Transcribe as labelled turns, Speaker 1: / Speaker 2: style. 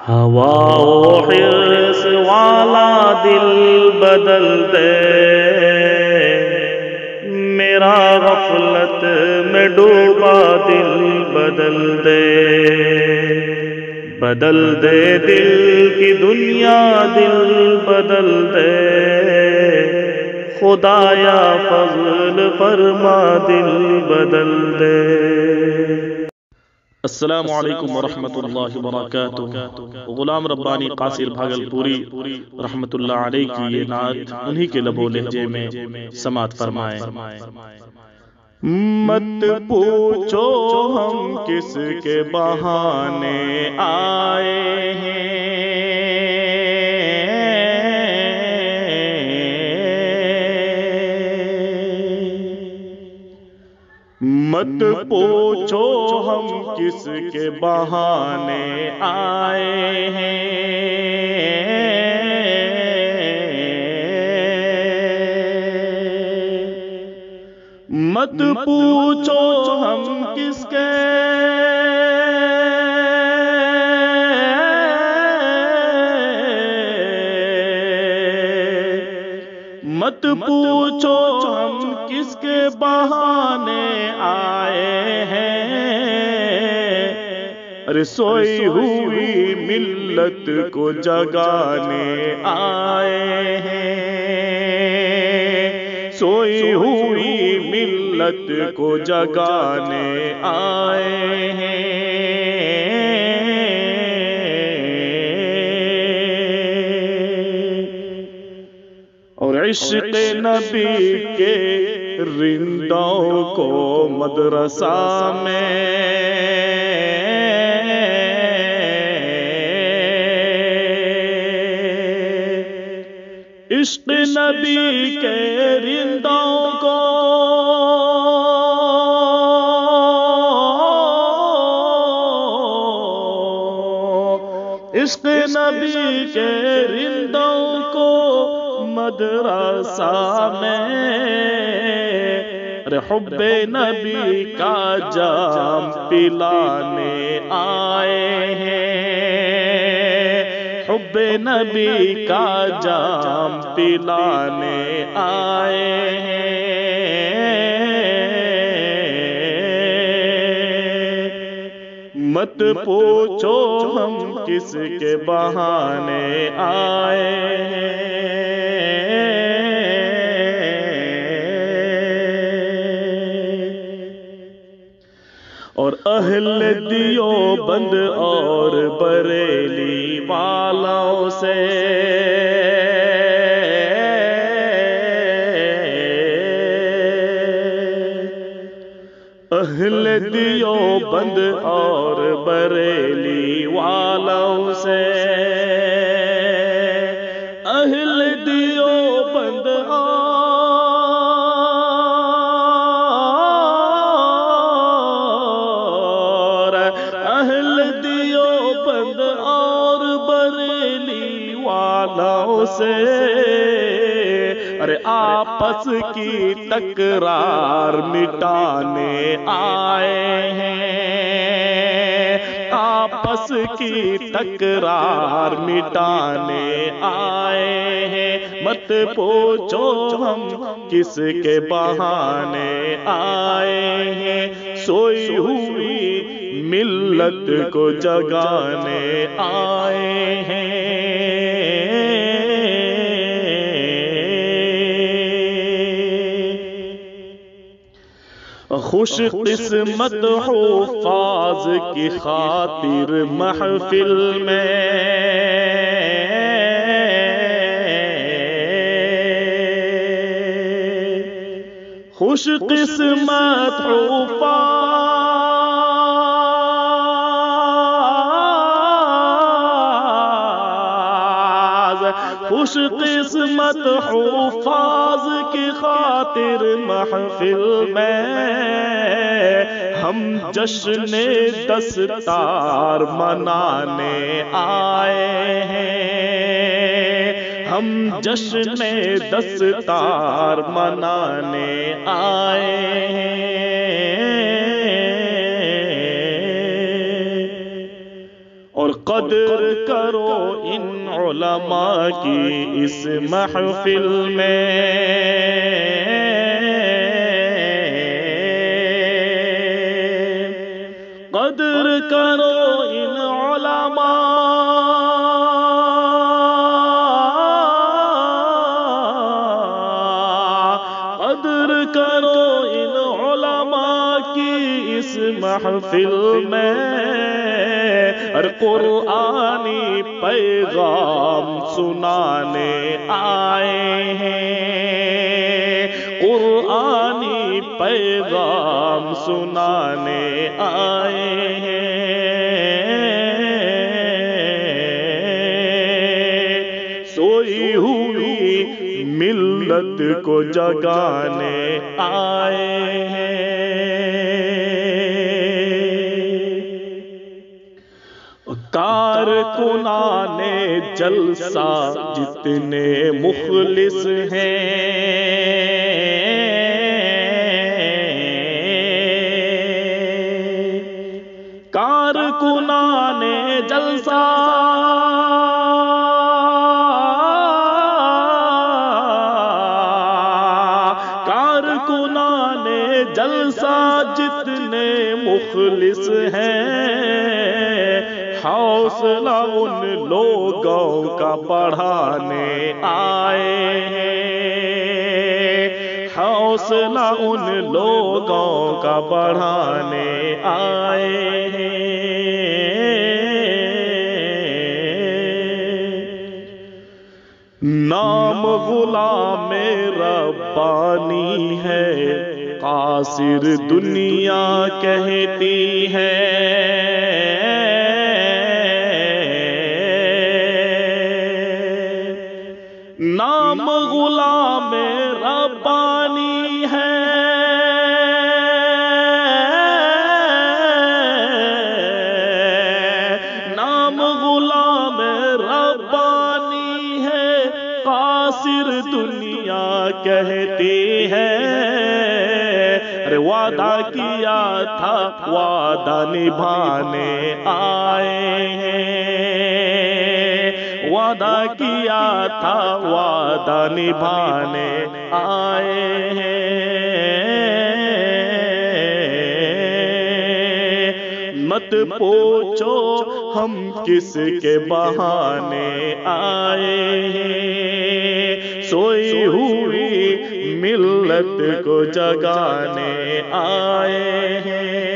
Speaker 1: ہوا و حرص والا دل بدل دے، میرا غفلت میں ڈوبا دل بدل دے، بدل دے دل کی دنیا دل بدل دے، خدایا فضل فرما دل بدل دے۔
Speaker 2: السلام علیکم ورحمۃ اللہ وبرکاتہ۔ غلام ربانی قاصر بھاگلپوری رحمۃ اللہ علیہ کی یہ نعت انہی کے لب و لہجے میں سماعت فرمائیں۔ مت پوچھو ہم کس کے بہانے آئے ہیں، مت پوچھو ہم کس کے بہانے آئے ہیں، مت پوچھو ہم کس کے مت پوچھو ہم کس کے بہانے آئے ہیں، ارے سوئی ہوئی ملت کو جگانے آئے ہیں، سوئی ہوئی ملت کو جگانے آئے ہیں، اور عشق نبی کے رندوں کو مدرسہ میں عشق نبی کے رندوں کو عشق نبی کے رندوں کو مدرسہ میں، ارے حب نبی کا جام پلانے آئے ہیں، حب نبی کا جام پلانے آئے ہیں، مت پوچھو ہم کس کے بہانے آئے ہیں، اور اہل دیوبند اور بریلی والوں سے اہل دیوبند اور بریلی والوں سے اہل دیوبند سے ارے آپس کی تکرار مٹانے آئے ہیں، آپس کی تکرار مٹانے آئے ہیں، مت پوچھو ہم کس کے بہانے آئے ہیں، سوئی ہوئی ملت کو جگانے آئے ہیں، خوش قسمت حفاظ کی خاطر محفل میں خوش قسمت حفاظ خوش قسمت حفاظ کی خاطر محفل میں ہم جشن دستار منانے آئے ہیں، ہم جشن دستار منانے آئے ہیں، اور قدر کرو ان علماء کی اس محفل میں، قدر کرو ان علماء، قدر کرو ان علماء کی اس محفل میں، اور قرآنی پیغام سنانے آئے ہیں، قرآنی پیغام سنانے آئے ہیں، سوئی ہوئی ملت کو جگانے آئے ہیں۔ کارکنان جلسہ جتنے مخلص ہیں، کارکنان جلسہ کارکنان جلسہ جتنے مخلص ہیں، حوصلہ ان لوگوں کا بڑھانے آئے ہیں، حوصلہ ان لوگوں کا بڑھانے آئے ہیں۔ نام غلام ربانی ہے، قاصر دنیا کہتی ہے، نام غلام ربانی ہے، نام غلام ربانی ہے، قاصر دنیا کہتی ہے، ارے وعدہ کیا تھا وعدہ نبھانے آئے ہیں، وعدہ کیا تھا وعدہ نبھانے آئے ہیں، مت پوچھو ہم کس کے بہانے آئے ہیں، سوئی ہوئی ملت کو جگانے آئے ہیں۔